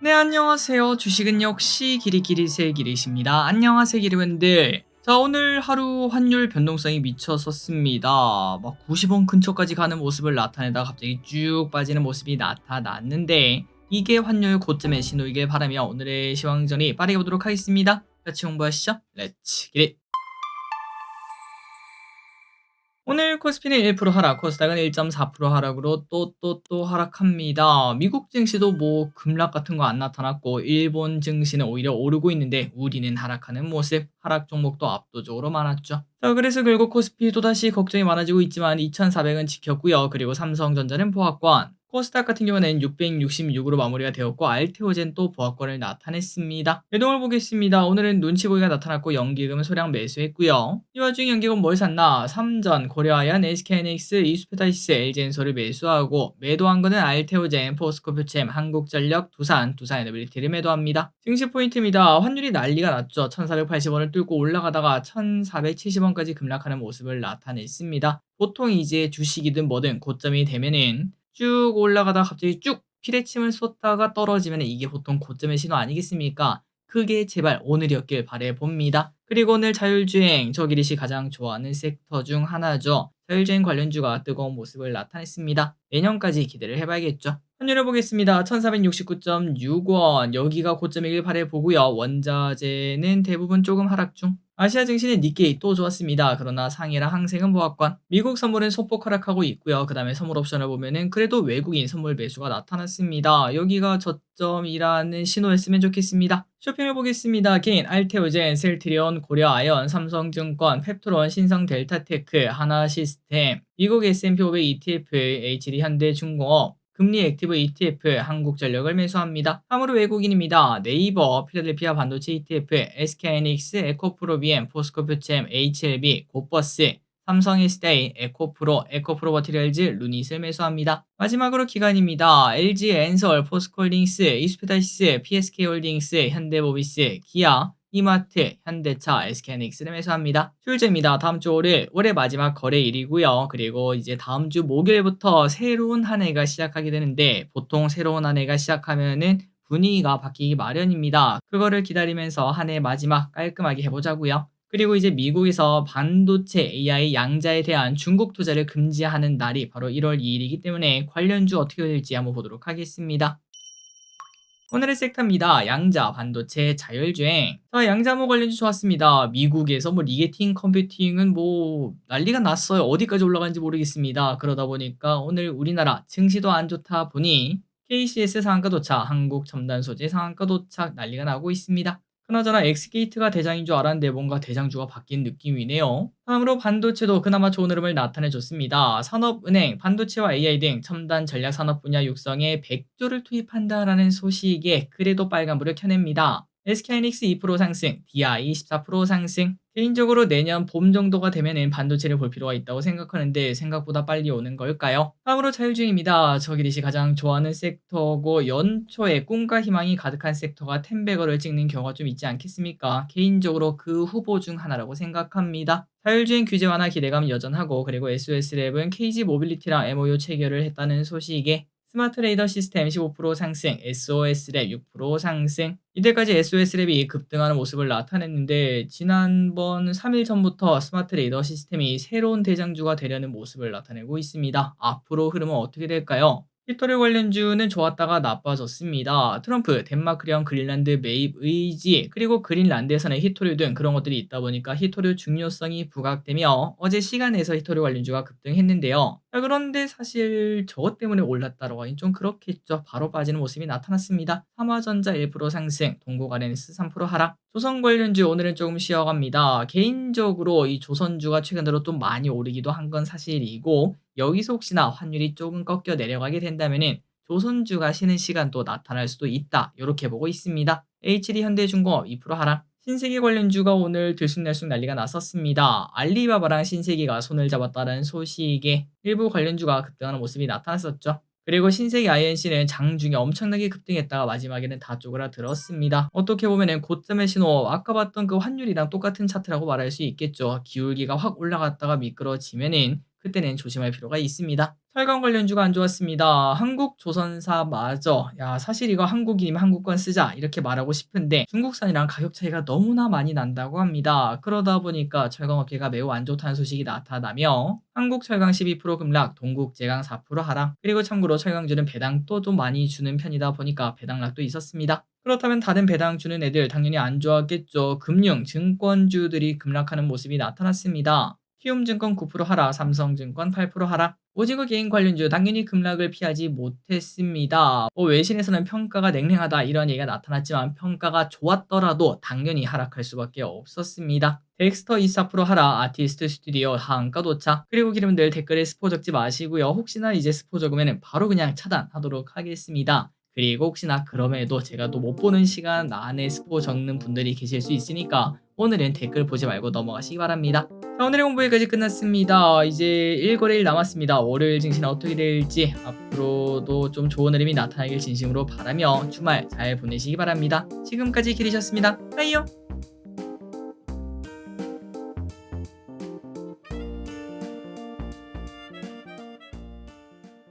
네, 안녕하세요. 주식은 역시 기리기리세 기리십니다. 안녕하세요, 기리분들. 자, 오늘 하루 환율 변동성이 미쳐섰습니다. 막 90원 근처까지 가는 모습을 나타내다가 갑자기 쭉 빠지는 모습이 나타났는데, 이게 환율 고점의 신호이길 바라며 오늘의 시황전이 빠르게 보도록 하겠습니다. 같이 공부하시죠. 렛츠 기릿. 오늘 코스피는 1% 하락, 코스닥은 1.4% 하락으로 또 하락합니다. 미국 증시도 뭐 급락 같은 거 안 나타났고, 일본 증시는 오히려 오르고 있는데 우리는 하락하는 모습, 하락 종목도 압도적으로 많았죠. 자, 그래서 결국 코스피 또다시 걱정이 많아지고 있지만 2400은 지켰고요. 그리고 삼성전자는 보합권, 코스닥 같은 경우는 666으로 마무리가 되었고, 알테오젠 또 보합권을 나타냈습니다. 매동을 보겠습니다. 오늘은 눈치 보기가 나타났고 연기금 소량 매수했고요. 이 와중에 연기금 뭘 샀나? 삼전, 고려아연, SK하이닉스, 이수페타이스, LG엔솔을 매수하고, 매도한 거는 알테오젠, 포스코표챔, 한국전력, 두산에너빌리티를 매도합니다. 증시 포인트입니다. 환율이 난리가 났죠. 1480원을 뚫고 올라가다가 1470원까지 급락하는 모습을 나타냈습니다. 보통 이제 주식이든 뭐든 고점이 되면은 쭉 올라가다가 갑자기 쭉 피레침을 쏟다가 떨어지면 이게 보통 고점의 신호 아니겠습니까? 그게 제발 오늘이었길 바라봅니다. 그리고 오늘 자율주행, 저기리씨 가장 좋아하는 섹터 중 하나죠. 자율주행 관련주가 뜨거운 모습을 나타냈습니다. 내년까지 기대를 해봐야겠죠. 환율을 보겠습니다. 1469.6원, 여기가 고점이길 바라보고요. 원자재는 대부분 조금 하락 중. 아시아 증시는 니케이 또 좋았습니다. 그러나 상해랑 항생은 보합권. 미국 선물은 소폭 하락하고 있고요. 그 다음에 선물 옵션을 보면은 그래도 외국인 선물 매수가 나타났습니다. 여기가 저점이라는 신호였으면 좋겠습니다. 쇼핑을 보겠습니다. 개인 알테오젠, 셀트리온, 고려아연, 삼성증권, 펩트론, 신성델타테크, 하나시스템, 미국 S&P 500 ETF, HD 현대중공업, 금리 액티브 ETF, 한국전력을 매수합니다. 다음으로 외국인입니다. 네이버, 필라델피아 반도체 ETF, SK하이닉스, 에코프로비엠, 포스코표챔, HLB, 곧버스, 삼성헬스데이, 에코프로, 에코프로버티리얼즈, 루닛을 매수합니다. 마지막으로 기관입니다. LG엔솔, 포스코홀딩스, 이수페타시스, PSK홀딩스, 현대모비스, 기아, 이마트, 현대차, SK하이닉스를 매수합니다. 출제입니다. 다음 주 올해 마지막 거래일이고요. 그리고 이제 다음 주 목요일부터 새로운 한 해가 시작하게 되는데, 보통 새로운 한 해가 시작하면은 분위기가 바뀌기 마련입니다. 그거를 기다리면서 한 해 마지막 깔끔하게 해보자고요. 그리고 이제 미국에서 반도체 AI 양자에 대한 중국 투자를 금지하는 날이 바로 1월 2일이기 때문에 관련주 어떻게 될지 한번 보도록 하겠습니다. 오늘의 섹터입니다. 양자, 반도체, 자율주행. 자, 양자모 관련주 좋았습니다. 미국에서 뭐 리게팅 컴퓨팅은 뭐 난리가 났어요. 어디까지 올라가는지 모르겠습니다. 그러다 보니까 오늘 우리나라 증시도 안 좋다 보니 KCS 상한가 도착, 한국첨단소재 상한가 도착 난리가 나고 있습니다. 그나저나 엑스게이트가 대장인 줄 알았는데 뭔가 대장주가 바뀐 느낌이네요. 다음으로 반도체도 그나마 좋은 흐름을 나타내줬습니다. 산업은행, 반도체와 AI 등 첨단 전략 산업 분야 육성에 100조를 투입한다라는 소식에 그래도 빨간불을 켜냅니다. SK하이닉스 2% 상승, DI 14% 상승. 개인적으로 내년 봄 정도가 되면은 반도체를 볼 필요가 있다고 생각하는데 생각보다 빨리 오는 걸까요? 다음으로 자율주행입니다. 저기리시 가장 좋아하는 섹터고 연초에 꿈과 희망이 가득한 섹터가 텐베거를 찍는 경우가 좀 있지 않겠습니까? 개인적으로 그 후보 중 하나라고 생각합니다. 자율주행 규제 완화 기대감 여전하고, 그리고 SOS랩은 KG 모빌리티랑 MOU 체결을 했다는 소식에 스마트 레이더 시스템 15% 상승, SOS랩 6% 상승. 이때까지 SOS랩이 급등하는 모습을 나타냈는데 지난번 3일 전부터 스마트 레이더 시스템이 새로운 대장주가 되려는 모습을 나타내고 있습니다. 앞으로 흐름은 어떻게 될까요? 히토류 관련주는 좋았다가 나빠졌습니다. 트럼프, 덴마크령 그린란드 매입 의지, 그리고 그린란드에서는 히토류 등 그런 것들이 있다 보니까 히토류 중요성이 부각되며 어제 시간에서 히토류 관련주가 급등했는데요. 자, 그런데 사실 저것 때문에 올랐다라고 하긴 좀 그렇겠죠. 바로 빠지는 모습이 나타났습니다. 삼화전자 1% 상승, 동고가렌스 3% 하락. 조선 관련주 오늘은 조금 쉬어갑니다. 개인적으로 이 조선주가 최근 들어 좀 많이 오르기도 한 건 사실이고, 여기서 혹시나 환율이 조금 꺾여 내려가게 된다면은 조선주가 쉬는 시간도 나타날 수도 있다. 이렇게 보고 있습니다. HD 현대중공업 2% 하락. 신세계 관련주가 오늘 들쑥날쑥 난리가 났었습니다. 알리바바랑 신세계가 손을 잡았다는 소식에 일부 관련주가 급등하는 모습이 나타났었죠. 그리고 신세계 INC는 장중에 엄청나게 급등했다가 마지막에는 다 쪼그라들었습니다. 어떻게 보면은 고점의 신호, 아까 봤던 그 환율이랑 똑같은 차트라고 말할 수 있겠죠. 기울기가 확 올라갔다가 미끄러지면은 그때는 조심할 필요가 있습니다. 철강 관련주가 안 좋았습니다. 한국조선사마저 야 사실 이거 한국인이면 한국권 쓰자 이렇게 말하고 싶은데 중국산이랑 가격 차이가 너무나 많이 난다고 합니다. 그러다 보니까 철강업계가 매우 안 좋다는 소식이 나타나며 한국철강 12% 급락, 동국제강 4% 하락, 그리고 참고로 철강주는 배당도 좀 많이 주는 편이다 보니까 배당락도 있었습니다. 그렇다면 다른 배당 주는 애들 당연히 안 좋았겠죠. 금융, 증권주들이 급락하는 모습이 나타났습니다. 키움증권 9% 하락, 삼성증권 8% 하락. 오징어 개인 관련주 당연히 급락을 피하지 못했습니다. 외신에서는 평가가 냉랭하다 이런 얘기가 나타났지만 평가가 좋았더라도 당연히 하락할 수밖에 없었습니다. 덱스터 24% 하락, 아티스트 스튜디오 하한가 도착. 그리고 기름들 댓글에 스포 적지 마시고요. 혹시나 이제 스포 적으면 바로 그냥 차단하도록 하겠습니다. 그리고 혹시나 그럼에도 제가 또 못 보는 시간 안에 스포 적는 분들이 계실 수 있으니까 오늘은 댓글 보지 말고 넘어가시기 바랍니다. 자, 오늘의 공부 여기까지 끝났습니다. 이제 1거래일 남았습니다. 월요일 증시는 어떻게 될지 앞으로도 좀 좋은 흐름이 나타나길 진심으로 바라며 주말 잘 보내시기 바랍니다. 지금까지 길이셨습니다. 빠이요.